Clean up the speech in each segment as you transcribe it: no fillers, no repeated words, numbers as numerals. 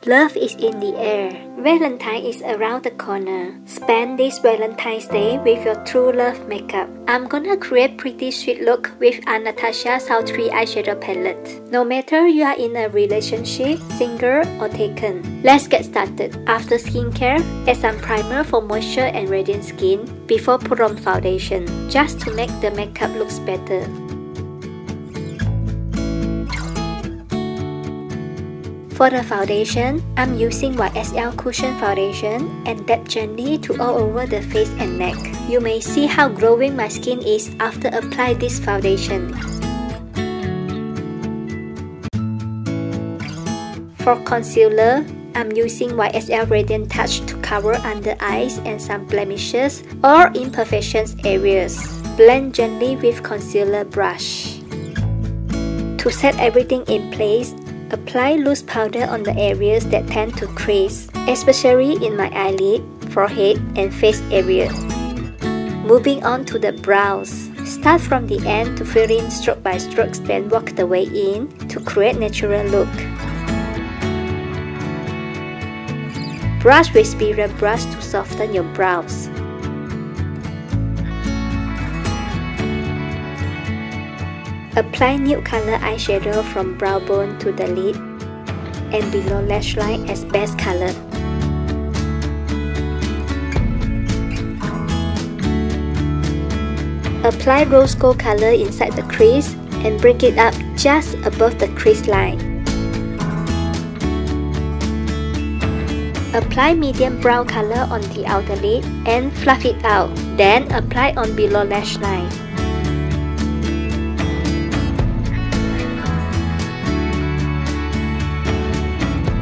Love is in the air. Valentine is around the corner. Spend this Valentine's Day with your true love makeup. I'm gonna create pretty sweet look with Anastasia Sultry eyeshadow palette. No matter you are in a relationship, single or taken. Let's get started. After skincare, add some primer for moisture and radiant skin before put on foundation, just to make the makeup looks better. For the foundation, I'm using YSL Cushion Foundation and dab gently to all over the face and neck. You may see how glowing my skin is after apply this foundation. For concealer, I'm using YSL Radiant Touch to cover under eyes and some blemishes or imperfections areas. Blend gently with concealer brush. To set everything in place, apply loose powder on the areas that tend to crease, especially in my eyelid, forehead, and face area. Moving on to the brows. Start from the end to fill in stroke by strokes, then work the way in to create natural look. Brush with spiral brush to soften your brows. Apply nude color eyeshadow from brow bone to the lid and below lash line as base color. Apply rose gold color inside the crease and bring it up just above the crease line. Apply medium brown color on the outer lid and fluff it out, then apply on below lash line.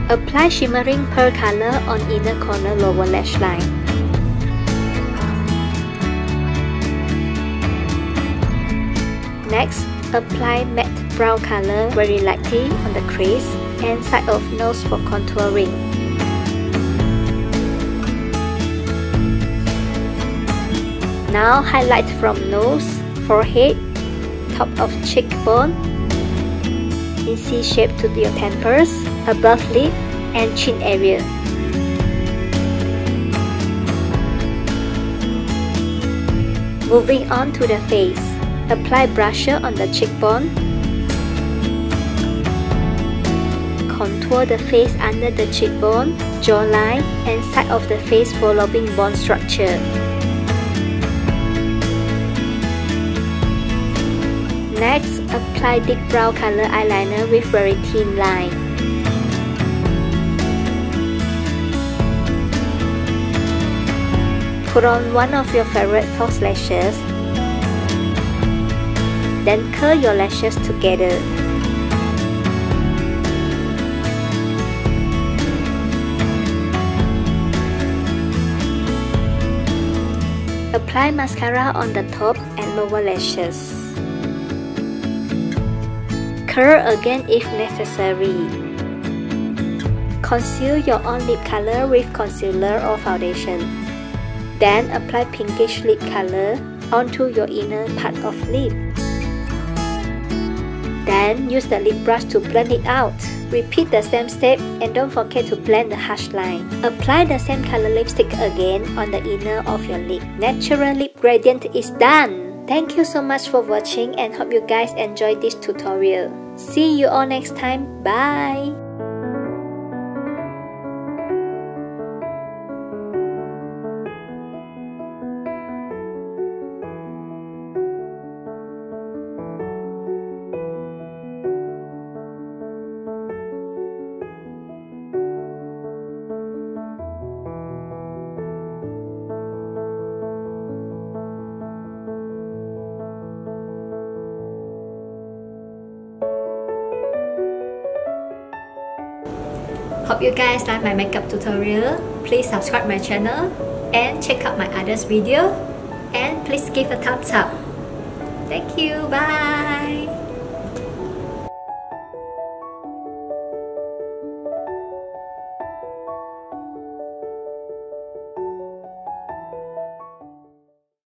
Apply shimmering pearl color on inner corner lower lash line. Next, apply matte brown color very lightly on the crease and side of nose for contouring. Now highlight from nose, forehead, top of cheekbone, in C shape to your temples, above lip, and chin area. Moving on to the face. Apply blusher on the cheekbone. Contour the face under the cheekbone, jawline, and side of the face following bone structure. Next, apply deep brown color eyeliner with very thin line. Put on one of your favorite false lashes. Then curl your lashes together. Apply mascara on the top and lower lashes. Curl again if necessary. Conceal your own lip color with concealer or foundation. Then apply pinkish lip color onto your inner part of lip. Then use the lip brush to blend it out. Repeat the same step and don't forget to blend the harsh line. Apply the same color lipstick again on the inner of your lip. Natural lip gradient is done! Thank you so much for watching and hope you guys enjoyed this tutorial. See you all next time. Bye! Hope you guys like my makeup tutorial. Please subscribe my channel and check out my others video, and please give a thumbs up. Thank you. Bye.